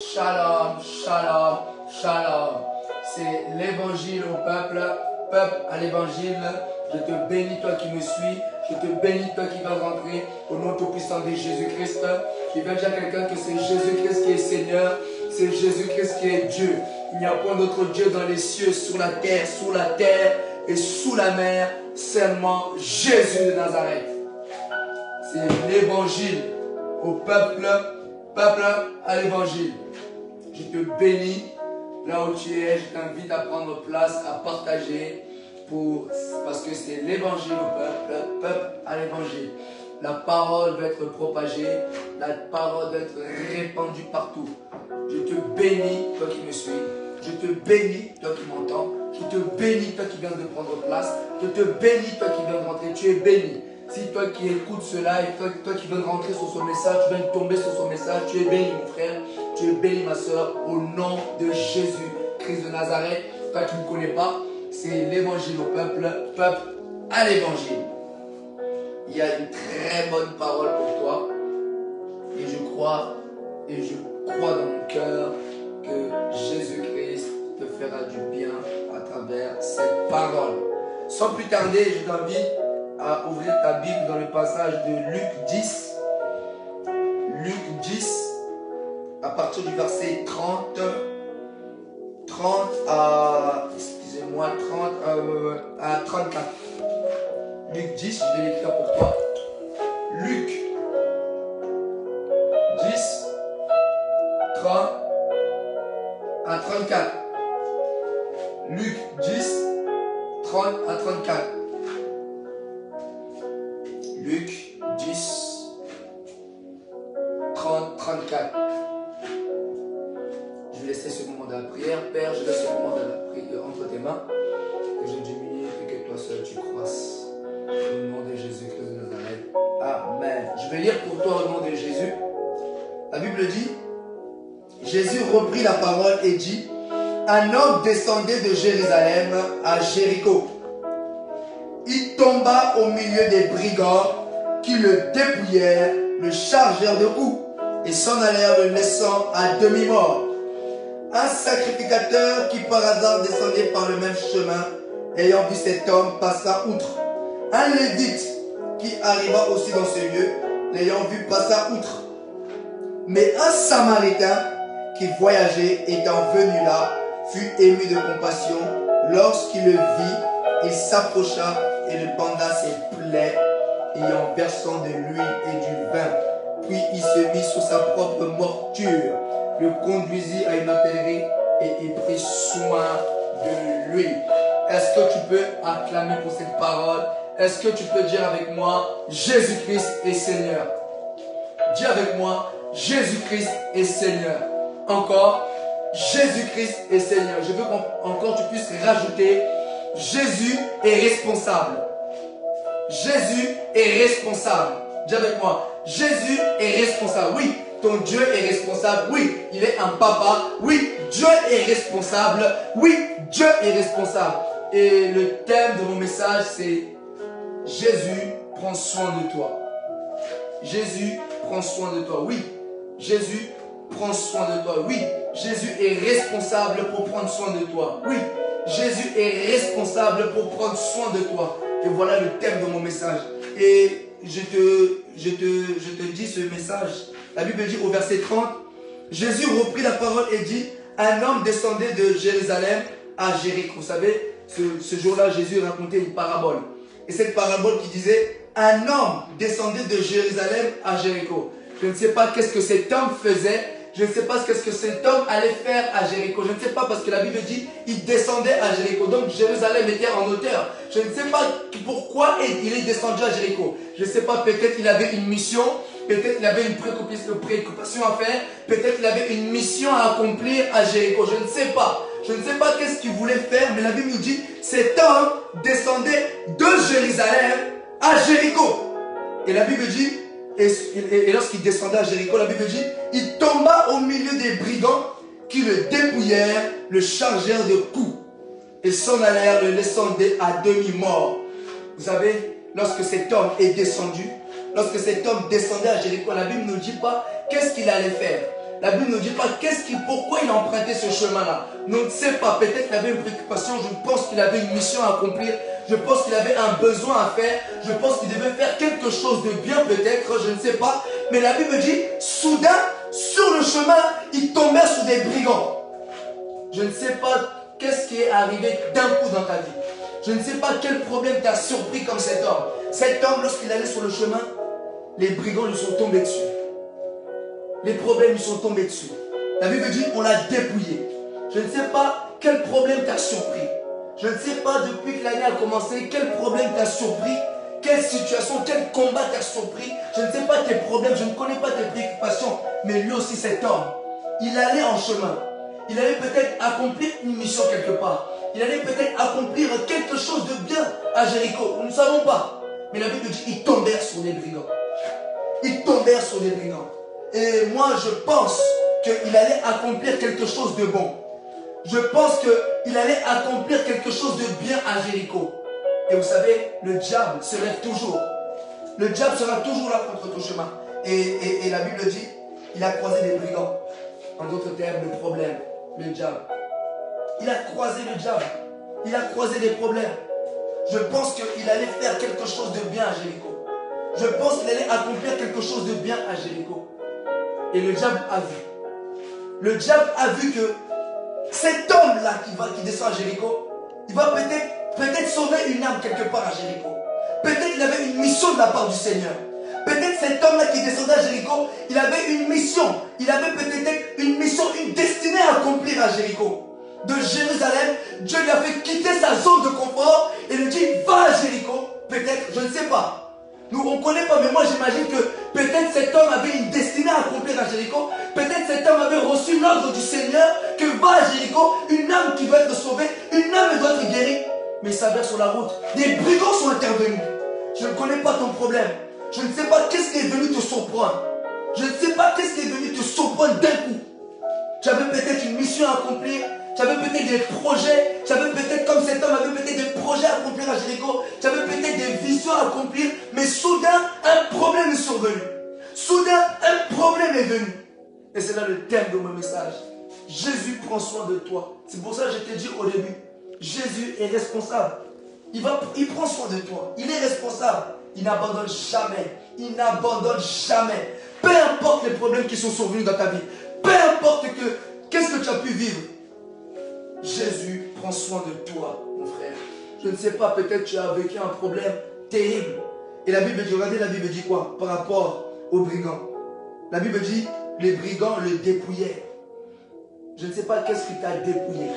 Shalom, shalom, shalom. C'est l'évangile au peuple, peuple à l'évangile. Je te bénis toi qui me suis, je te bénis toi qui vas rentrer au nom tout-puissant de Jésus-Christ. Il va dire à quelqu'un que c'est Jésus-Christ qui est Seigneur, c'est Jésus-Christ qui est Dieu. Il n'y a point d'autre Dieu dans les cieux, sur la terre et sous la mer, seulement Jésus de Nazareth. C'est l'évangile au peuple, peuple à l'évangile. Je te bénis là où tu es, je t'invite à prendre place, à partager, parce que c'est l'évangile au peuple, peuple à l'évangile. La parole va être propagée, la parole va être répandue partout. Je te bénis, toi qui me suis, je te bénis, toi qui m'entends, je te bénis, toi qui viens de prendre place, je te bénis, toi qui viens de rentrer, tu es béni. Si toi qui écoutes cela et toi qui viens de rentrer sur son message, tu viens de tomber sur son message, tu es béni mon frère, tu es béni ma soeur, au nom de Jésus, Christ de Nazareth. Toi qui ne connais pas, c'est l'évangile au peuple, peuple à l'évangile. Il y a une très bonne parole pour toi et je crois dans mon cœur que Jésus-Christ te fera du bien à travers cette parole. Sans plus tarder, je t'invite à ouvrir ta Bible dans le passage de Luc 10. Luc 10, à partir du verset 30 à 34. Luc 10, je vais l'écrire pour toi. Luc 10, 30 à 34. Luc 10, 30 à 34. Luc 10, 30, 34. Je vais laisser ce moment de la prière. Père, je laisse ce moment de la prière entre tes mains. Que je diminue et que toi seul tu croisses. Au nom de Jésus-Christ de Nazareth. Amen. Je vais lire pour toi au nom de Jésus. La Bible dit, Jésus reprit la parole et dit, un homme descendait de Jérusalem à Jéricho. Il tomba au milieu des brigands qui le dépouillèrent, le chargèrent de coups et s'en allèrent le laissant à demi-mort. Un sacrificateur qui par hasard descendait par le même chemin, ayant vu cet homme, passa outre. Un lévite qui arriva aussi dans ce lieu, l'ayant vu, passa outre. Mais un samaritain qui voyageait, étant venu là, fut ému de compassion. Lorsqu'il le vit, il s'approcha et le banda ses plaies, et en versant de l'huile et du vin. Puis il se mit sur sa propre monture, le conduisit à une hôtellerie et il prit soin de lui. Est-ce que tu peux acclamer pour cette parole? Est-ce que tu peux dire avec moi, Jésus-Christ est Seigneur? Dis avec moi, Jésus-Christ est Seigneur. Encore, Jésus-Christ est Seigneur. Je veux qu'encore tu puisses rajouter, Jésus est responsable. Jésus est responsable. Dis avec moi, Jésus est responsable. Oui, ton Dieu est responsable. Oui, il est un papa. Oui, Dieu est responsable. Oui, Dieu est responsable. Et le thème de mon message, c'est Jésus prend soin de toi. Jésus prend soin de toi. Oui, Jésus prend soin de toi. Oui, Jésus est responsable pour prendre soin de toi. Oui, Jésus est responsable pour prendre soin de toi. Et voilà le thème de mon message. Et je te dis ce message. La Bible dit au verset 30, Jésus reprit la parole et dit, un homme descendait de Jérusalem à Jéricho. Vous savez, ce jour-là, Jésus racontait une parabole. Et cette parabole qui disait, un homme descendait de Jérusalem à Jéricho. Je ne sais pas qu'est-ce que cet homme faisait. Je ne sais pas ce que cet homme allait faire à Jéricho. Je ne sais pas parce que la Bible dit il descendait à Jéricho. Donc Jérusalem était en hauteur. Je ne sais pas pourquoi il est descendu à Jéricho. Je ne sais pas, peut-être il avait une mission. Peut-être il avait une préoccupation à faire. Peut-être il avait une mission à accomplir à Jéricho. Je ne sais pas. Je ne sais pas qu'est-ce qu'il voulait faire. Mais la Bible nous dit cet homme descendait de Jérusalem à Jéricho. Et la Bible dit, et lorsqu'il descendait à Jéricho, la Bible dit, il tomba au milieu des brigands qui le dépouillèrent, le chargèrent de coups et s'en allèrent le laissant à demi-mort. Vous savez, lorsque cet homme est descendu, lorsque cet homme descendait à Jéricho, la Bible ne nous dit pas qu'est-ce qu'il allait faire. La Bible ne dit pas pourquoi il a emprunté ce chemin-là. Nous ne sait pas. Peut-être qu'il avait une préoccupation. Je pense qu'il avait une mission à accomplir. Je pense qu'il avait un besoin à faire. Je pense qu'il devait faire quelque chose de bien peut-être. Je ne sais pas. Mais la Bible dit, soudain, sur le chemin, il tombait sous des brigands. Je ne sais pas qu'est-ce qui est arrivé d'un coup dans ta vie. Je ne sais pas quel problème t'a surpris comme cet homme. Cet homme, lorsqu'il allait sur le chemin, les brigands lui sont tombés dessus. Les problèmes lui sont tombés dessus. La Bible dit, on l'a dépouillé. Je ne sais pas quel problème t'a surpris. Je ne sais pas depuis que l'année a commencé, quel problème t'a surpris, quelle situation, quel combat t'a surpris. Je ne sais pas tes problèmes, je ne connais pas tes préoccupations. Mais lui aussi, cet homme, il allait en chemin. Il allait peut-être accomplir une mission quelque part. Il allait peut-être accomplir quelque chose de bien à Jéricho. Nous ne savons pas. Mais la Bible dit, ils tombèrent sur les brigands. Ils tombèrent sur les brigands. Et moi, je pense qu'il allait accomplir quelque chose de bon. Je pense qu'il allait accomplir quelque chose de bien à Jéricho. Et vous savez, le diable se lève toujours. Le diable sera toujours là contre ton chemin. Et la Bible dit, il a croisé des brigands. En d'autres termes, le problème, le diable. Il a croisé le diable. Il a croisé des problèmes. Je pense qu'il allait faire quelque chose de bien à Jéricho. Je pense qu'il allait accomplir quelque chose de bien à Jéricho. Et le diable a vu. Le diable a vu que cet homme-là qui descend à Jéricho, il va peut-être sauver une âme quelque part à Jéricho. Peut-être qu'il avait une mission de la part du Seigneur. Peut-être cet homme-là qui descendait à Jéricho, il avait une mission. Il avait peut-être une mission, une destinée à accomplir à Jéricho. De Jérusalem, Dieu lui a fait quitter sa zone de confort et lui dit, va à Jéricho. Peut-être, je ne sais pas. Nous, on ne connaît pas, mais moi j'imagine que peut-être cet homme avait une destinée à accomplir à Jéricho. Peut-être cet homme avait reçu l'ordre du Seigneur que va à Jéricho, une âme qui doit être sauvée, une âme doit être guérie. Mais il s'avère sur la route, des brigands sont intervenus. Je ne connais pas ton problème. Je ne sais pas qu'est-ce qui est venu te surprendre. Je ne sais pas qu'est-ce qui est venu te surprendre d'un coup. Tu avais peut-être une mission à accomplir. Tu avais peut-être des projets. Tu avais peut-être, comme cet homme, avait peut-être des projets à accomplir à Jéricho. Tu avais peut-être des visions à accomplir. Mais soudain, un problème est survenu. Soudain, un problème est venu. Et c'est là le thème de mon message. Jésus prend soin de toi. C'est pour ça que je t'ai dit au début. Jésus est responsable. Il prend soin de toi. Il est responsable. Il n'abandonne jamais. Il n'abandonne jamais. Peu importe les problèmes qui sont survenus dans ta vie. Peu importe qu'est-ce que tu as pu vivre. Jésus prend soin de toi, mon frère. Je ne sais pas, peut-être tu as vécu un problème terrible. Et la Bible dit, regardez, la Bible dit quoi par rapport aux brigands? La Bible dit, les brigands le dépouillaient. Je ne sais pas qu'est-ce qui t'a dépouillé.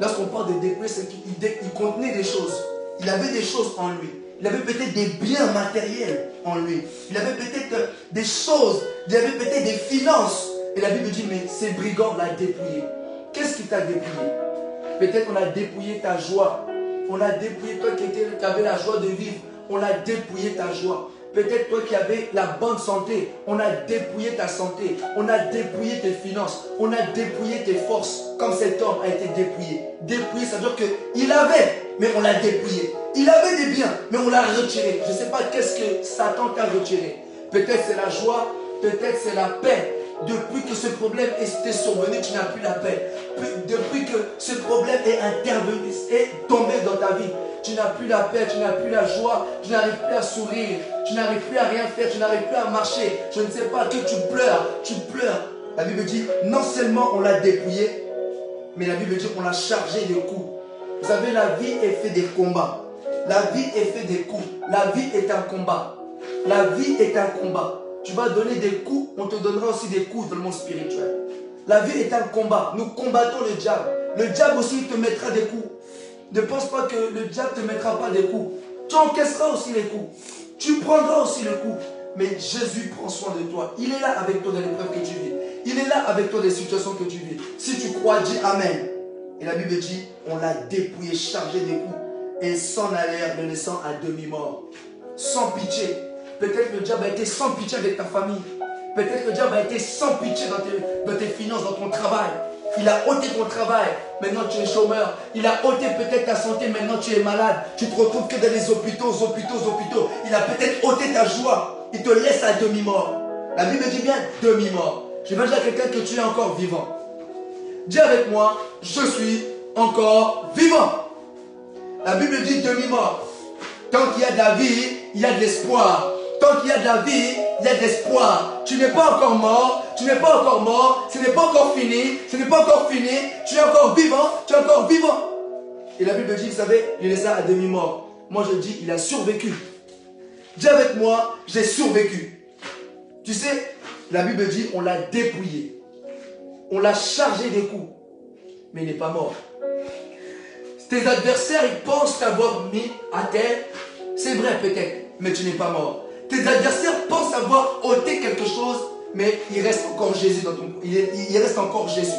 Lorsqu'on parle de dépouiller, c'est qu'il contenait des choses. Il avait des choses en lui. Il avait peut-être des biens matériels en lui. Il avait peut-être des choses. Il avait peut-être des finances. Et la Bible dit, mais ces brigands l'ont dépouillé. Qu'est-ce qui t'a dépouillé? Peut-être qu'on a dépouillé ta joie. On a dépouillé toi qui avais la joie de vivre. On a dépouillé ta joie. Peut-être toi qui avais la bonne santé. On a dépouillé ta santé. On a dépouillé tes finances. On a dépouillé tes forces. Comme cet homme a été dépouillé. Dépouillé, ça veut dire qu'il avait, mais on l'a dépouillé. Il avait des biens, mais on l'a retiré. Je ne sais pas qu'est-ce que Satan t'a retiré. Peut-être c'est la joie. Peut-être c'est la paix. Depuis que ce problème est survenu, tu n'as plus la paix. Depuis que ce problème est intervenu, est tombé dans ta vie, tu n'as plus la paix, tu n'as plus la joie, tu n'arrives plus à sourire, tu n'arrives plus à rien faire, tu n'arrives plus à marcher. Je ne sais pas, que tu pleures. La Bible dit, non seulement on l'a dépouillé, mais la Bible dit qu'on l'a chargé de coups. Vous savez, la vie est faite des combats. La vie est faite des coups. La vie est un combat. La vie est un combat. Tu vas donner des coups, on te donnera aussi des coups dans le monde spirituel. La vie est un combat. Nous combattons le diable. Le diable aussi te mettra des coups. Ne pense pas que le diable ne te mettra pas des coups. Tu encaisseras aussi les coups. Tu prendras aussi le coup. Mais Jésus prend soin de toi. Il est là avec toi dans l'épreuve que tu vis. Il est là avec toi dans les situations que tu vis. Si tu crois, dis Amen. Et la Bible dit, on l'a dépouillé, chargé des coups. Et s'en allèrent, le laissant à demi-mort. Sans pitié. Peut-être que le diable a été sans pitié avec ta famille. Peut-être que le diable a été sans pitié dans tes finances, dans ton travail. Il a ôté ton travail, maintenant tu es chômeur. Il a ôté peut-être ta santé, maintenant tu es malade. Tu te retrouves que dans les hôpitaux. Il a peut-être ôté ta joie. Il te laisse à demi-mort. La Bible dit bien demi-mort. Je vais dire à quelqu'un que tu es encore vivant. Dis avec moi, je suis encore vivant. La Bible dit demi-mort. Tant qu'il y a de la vie, il y a de l'espoir. Tant qu'il y a de la vie, il y a de l'espoir. Tu n'es pas encore mort, tu n'es pas encore mort, ce n'est pas encore fini, ce n'est pas encore fini, tu es encore vivant, tu es encore vivant. Et la Bible dit, vous savez, il est ça à demi-mort. Moi je dis, il a survécu. Dis avec moi, j'ai survécu. Tu sais, la Bible dit, on l'a dépouillé. On l'a chargé des coups. Mais il n'est pas mort. Tes adversaires, ils pensent t'avoir mis à terre. C'est vrai peut-être, mais tu n'es pas mort. Tes adversaires pensent avoir ôté quelque chose, mais il reste encore Jésus dans ton... Il reste encore Jésus.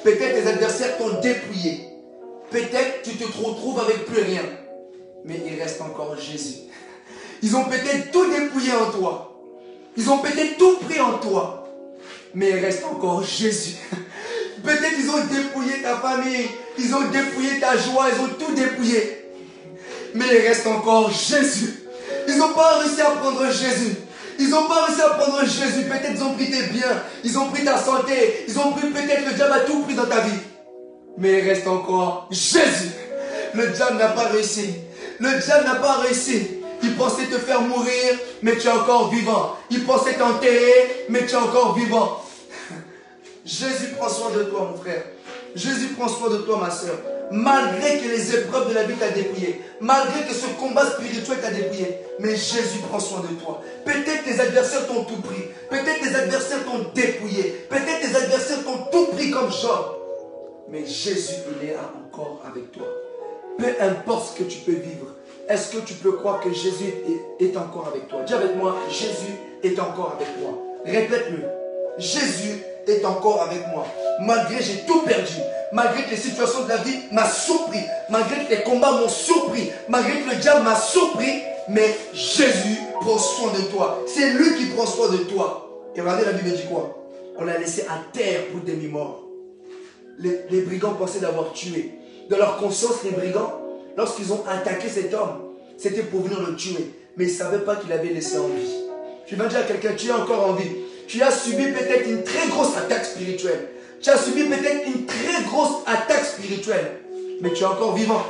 Peut-être tes adversaires t'ont dépouillé. Peut-être tu te retrouves avec plus rien. Mais il reste encore Jésus. Ils ont peut-être tout dépouillé en toi. Ils ont peut-être tout pris en toi. Mais il reste encore Jésus. Peut-être ils ont dépouillé ta famille. Ils ont dépouillé ta joie. Ils ont tout dépouillé. Mais il reste encore Jésus. Ils n'ont pas réussi à prendre Jésus. Ils n'ont pas réussi à prendre Jésus. Peut-être ils ont pris tes biens. Ils ont pris ta santé. Ils ont pris peut-être le diable a tout pris dans ta vie. Mais il reste encore Jésus. Le diable n'a pas réussi. Le diable n'a pas réussi. Il pensait te faire mourir, mais tu es encore vivant. Il pensait t'enterrer, mais tu es encore vivant. Jésus prend soin de toi, mon frère. Jésus prend soin de toi, ma soeur. Malgré que les épreuves de la vie t'ont dépouillé, malgré que ce combat spirituel t'a dépouillé, mais Jésus prend soin de toi. Peut-être tes adversaires t'ont tout pris. Peut-être tes adversaires t'ont dépouillé. Peut-être tes adversaires t'ont tout pris comme Job. Mais Jésus, il est là encore avec toi. Peu importe ce que tu peux vivre, est-ce que tu peux croire que Jésus est encore avec toi? Dis avec moi, Jésus est encore avec moi. Répète-le. Jésus est encore avec moi. Malgré que j'ai tout perdu, malgré que les situations de la vie m'ont surpris, malgré que les combats m'ont surpris, malgré que le diable m'a surpris, mais Jésus prend soin de toi. C'est lui qui prend soin de toi. Et regardez, la Bible dit quoi? On l'a laissé à terre pour demi-mort. Les brigands pensaient l'avoir tué. Dans leur conscience, les brigands, lorsqu'ils ont attaqué cet homme, c'était pour venir le tuer. Mais ils ne savaient pas qu'il avait laissé en vie. Je vais dire à quelqu'un, tu es encore en vie. Tu as subi peut-être une très grosse attaque spirituelle. Tu as subi peut-être une très grosse attaque spirituelle. Mais tu es encore vivant.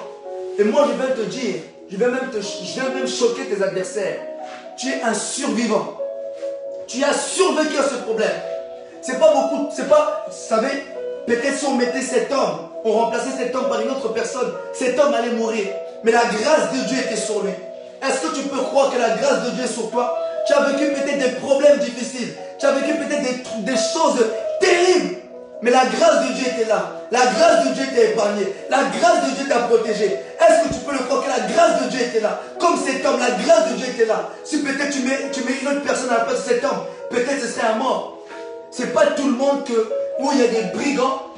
Et moi, je vais te dire, je vais même choquer tes adversaires. Tu es un survivant. Tu as survécu à ce problème. C'est pas beaucoup, c'est pas, vous savez, peut-être si on mettait cet homme, on remplaçait cet homme par une autre personne, cet homme allait mourir. Mais la grâce de Dieu était sur lui. Est-ce que tu peux croire que la grâce de Dieu est sur toi? Tu as vécu peut-être des problèmes difficiles. Tu as vécu peut-être des choses terribles. Mais la grâce de Dieu était là. La grâce de Dieu t'a épargné. La grâce de Dieu t'a protégé. Est-ce que tu peux le croire que la grâce de Dieu était là? Comme cet homme, la grâce de Dieu était là. Si peut-être tu mets une autre personne à la place de cet homme, peut-être ce serait un mort. C'est pas tout le monde où il y a des brigands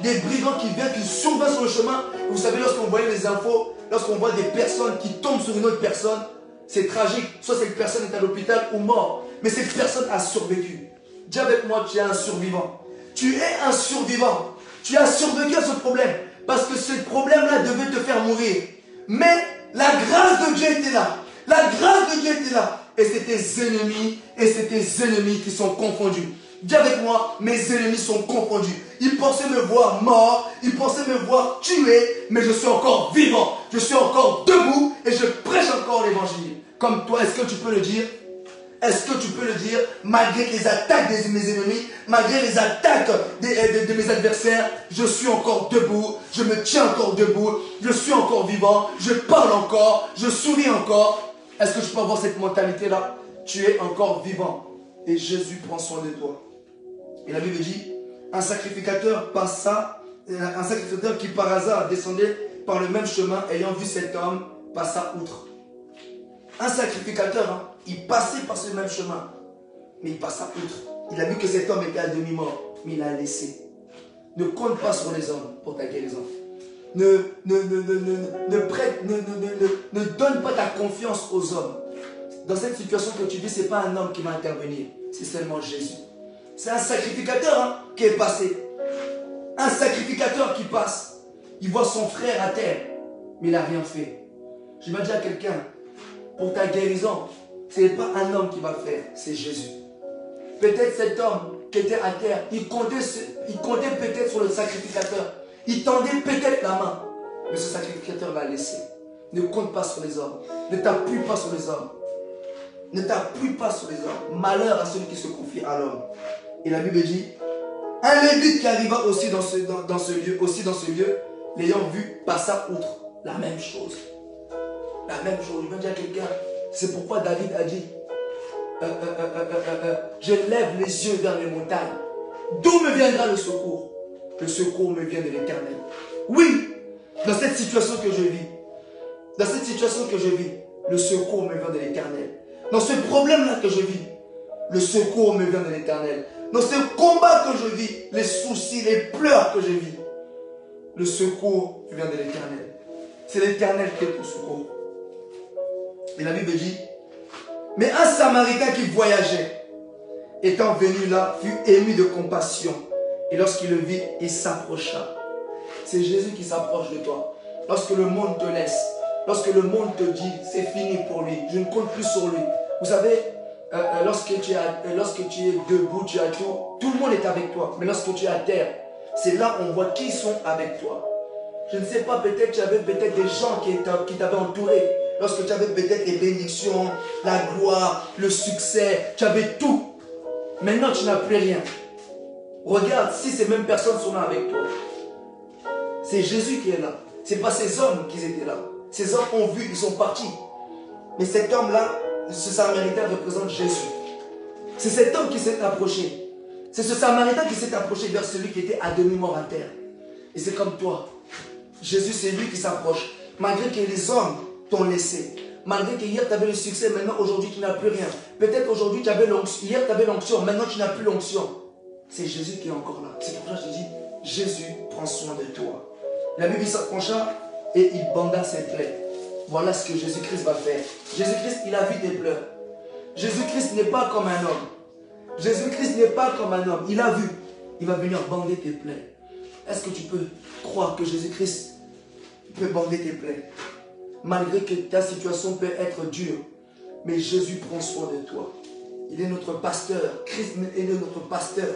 qui viennent, qui surviennent sur le chemin. Vous savez, lorsqu'on voyait les infos, lorsqu'on voit des personnes qui tombent sur une autre personne, c'est tragique. Soit cette personne est à l'hôpital ou mort. Mais cette personne a survécu. Dis avec moi, tu es un survivant. Tu es un survivant. Tu as survécu à ce problème. Parce que ce problème-là devait te faire mourir. Mais la grâce de Dieu était là. La grâce de Dieu était là. Et c'est tes ennemis qui sont confondus. Dis avec moi, mes ennemis sont confondus. Ils pensaient me voir mort, ils pensaient me voir tué, mais je suis encore vivant. Je suis encore debout et je prêche encore l'évangile. Comme toi, est-ce que tu peux le dire? Est-ce que tu peux le dire, malgré les attaques de mes ennemis, malgré les attaques de mes adversaires, je suis encore debout, je me tiens encore debout, je suis encore vivant, je parle encore, je souris encore. Est-ce que je peux avoir cette mentalité-là? Tu es encore vivant et Jésus prend soin de toi. Et la Bible dit, un sacrificateur qui par hasard descendait par le même chemin, ayant vu cet homme, passa outre. Un sacrificateur, il passait par ce même chemin, mais il passa outre. Il a vu que cet homme était à demi-mort, mais il l'a laissé. Ne compte pas sur les hommes pour ta guérison. Ne donne pas ta confiance aux hommes. Dans cette situation que tu vis, ce n'est pas un homme qui va intervenir, c'est seulement Jésus. C'est un sacrificateur qui est passé. Un sacrificateur qui passe. Il voit son frère à terre, mais il n'a rien fait. Je vais dire à quelqu'un, pour ta guérison, ce n'est pas un homme qui va faire, c'est Jésus. Peut-être cet homme qui était à terre, il comptait peut-être sur le sacrificateur. Il tendait peut-être la main. Mais ce sacrificateur l'a laissé. Ne compte pas sur les hommes. Ne t'appuie pas sur les hommes. Ne t'appuie pas sur les hommes. Malheur à celui qui se confie à l'homme. Et la Bible dit, un Lévite qui arriva aussi dans ce lieu, l'ayant vu, passa outre. La même chose. La même chose. Je veux dire à quelqu'un, c'est pourquoi David a dit, je lève les yeux vers les montagnes. D'où me viendra le secours? Le secours me vient de l'Éternel. Oui, dans cette situation que je vis, le secours me vient de l'Éternel. Dans ce problème-là que je vis, le secours me vient de l'Éternel. Dans ce combat que je vis, les soucis, les pleurs que je vis, le secours vient de l'Éternel. C'est l'Éternel qui est ton secours. Et la Bible dit, mais un Samaritain qui voyageait, étant venu là, fut ému de compassion. Et lorsqu'il le vit, il s'approcha. C'est Jésus qui s'approche de toi. Lorsque le monde te laisse, lorsque le monde te dit, c'est fini pour lui, je ne compte plus sur lui. Vous savez, lorsque tu es debout, tu as tout le monde est avec toi. Mais lorsque tu es à terre, c'est là on voit qui sont avec toi. Je ne sais pas, peut-être tu avais peut-être des gens qui t'avaient entouré. Lorsque tu avais peut-être les bénédictions, la gloire, le succès, tu avais tout. Maintenant, tu n'as plus rien. Regarde, si ces mêmes personnes sont là avec toi, c'est Jésus qui est là. Ce n'est pas ces hommes qui étaient là. Ces hommes ont vu, ils sont partis. Mais cet homme-là, ce Samaritain représente Jésus. C'est cet homme qui s'est approché. C'est ce Samaritain qui s'est approché vers celui qui était à demi-mort à terre. Et c'est comme toi. Jésus, c'est lui qui s'approche. Malgré que les hommes t'ont laissé. Malgré que hier tu avais le succès, maintenant aujourd'hui tu n'as plus rien. Peut-être aujourd'hui tu avais l'onction. Hier tu avais l'onction, maintenant tu n'as plus l'onction. C'est Jésus qui est encore là. C'est pour ça que je te dis, Jésus prend soin de toi. La Bible s'approcha et il banda ses plaies. Voilà ce que Jésus-Christ va faire. Jésus-Christ, il a vu tes pleurs. Jésus-Christ n'est pas comme un homme. Jésus-Christ n'est pas comme un homme. Il a vu. Il va venir bander tes plaies. Est-ce que tu peux croire que Jésus-Christ peut bander tes plaies? Malgré que ta situation peut être dure, mais Jésus prend soin de toi. Il est notre pasteur. Christ est notre pasteur.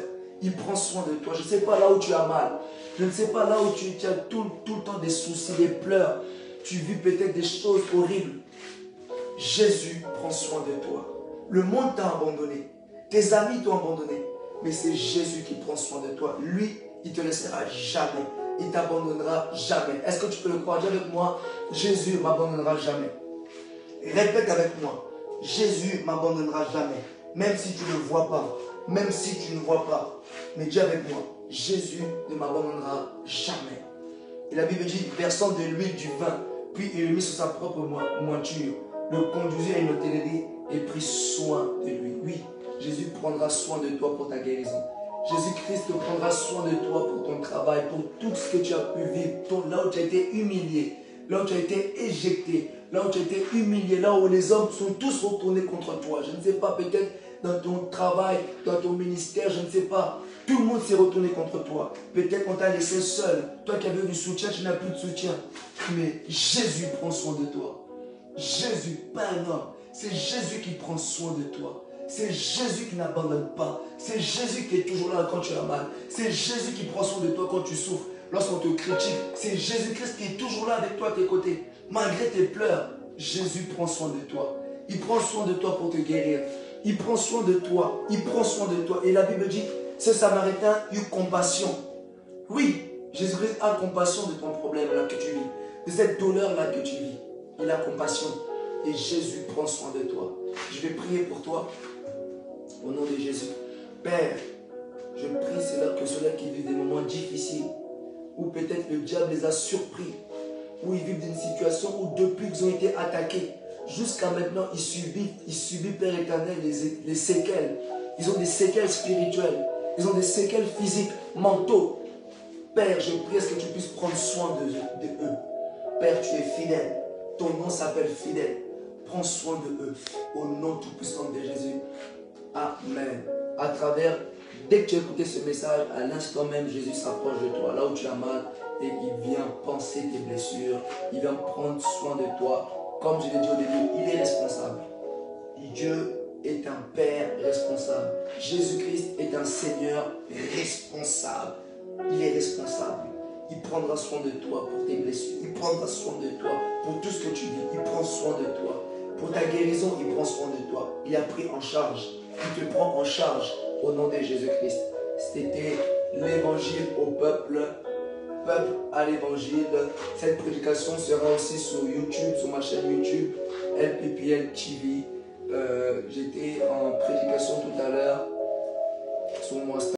Il prend soin de toi. Je ne sais pas là où tu as mal. Je ne sais pas là où tu as tout le temps des soucis, des pleurs. Tu vis peut-être des choses horribles. Jésus prend soin de toi. Le monde t'a abandonné. Tes amis t'ont abandonné. Mais c'est Jésus qui prend soin de toi. Lui, il ne te laissera jamais. Il ne t'abandonnera jamais. Est-ce que tu peux le croire? Dis avec moi, Jésus ne m'abandonnera jamais. Répète avec moi, Jésus ne m'abandonnera jamais. Même si tu ne le vois pas. Même si tu ne vois pas. Mais dis avec moi, Jésus ne m'abandonnera jamais. Et la Bible dit, versant de l'huile du vin, puis il le mit sur sa propre monture, le conduisit à une hôtellerie et prit soin de lui. Oui, Jésus prendra soin de toi pour ta guérison. Jésus-Christ te prendra soin de toi pour ton travail, pour tout ce que tu as pu vivre, là où tu as été humilié, là où tu as été éjecté, là où tu as été humilié, là où les hommes sont tous retournés contre toi. Je ne sais pas, peut-être dans ton travail, dans ton ministère, je ne sais pas. Tout le monde s'est retourné contre toi. Peut-être qu'on t'a laissé seul. Toi qui avais du soutien, tu n'as plus de soutien. Mais Jésus prend soin de toi. Jésus, pas un homme. C'est Jésus qui prend soin de toi. C'est Jésus qui n'abandonne pas. C'est Jésus qui est toujours là quand tu as mal. C'est Jésus qui prend soin de toi quand tu souffres. Lorsqu'on te critique, c'est Jésus-Christ qui est toujours là avec toi à tes côtés. Malgré tes pleurs, Jésus prend soin de toi. Il prend soin de toi pour te guérir. Il prend soin de toi. Il prend soin de toi. Et la Bible dit, ce Samaritain eut compassion. Oui, Jésus-Christ a compassion de ton problème là que tu vis. De cette douleur là que tu vis. Il a compassion. Et Jésus prend soin de toi. Je vais prier pour toi. Au nom de Jésus. Père, je prie que ceux-là qui vivent des moments difficiles, où peut-être le diable les a surpris, où ils vivent d'une situation où depuis qu'ils ont été attaqués, jusqu'à maintenant, ils subissent, Père éternel, les séquelles. Ils ont des séquelles spirituelles. Ils ont des séquelles physiques, mentaux. Père, je prie est-ce que tu puisses prendre soin de eux. Père, tu es fidèle. Ton nom s'appelle fidèle. Prends soin de eux. Au nom tout-puissant de Jésus. Amen. À travers, dès que tu as écouté ce message, à l'instant même, Jésus s'approche de toi, là où tu as mal, et il vient penser tes blessures. Il vient prendre soin de toi. Comme je l'ai dit au début, il est responsable. Dieu est un Père responsable. Jésus-Christ est un Seigneur responsable. Il est responsable. Il prendra soin de toi pour tes blessures. Il prendra soin de toi pour tout ce que tu vis. Il prend soin de toi. Pour ta guérison, il prend soin de toi. Il a pris en charge. Il te prend en charge au nom de Jésus-Christ. C'était l'évangile au peuple. Peuple à l'évangile. Cette prédication sera aussi sur YouTube, sur ma chaîne YouTube, LPPL TV. J'étais en prédication tout à l'heure sur mon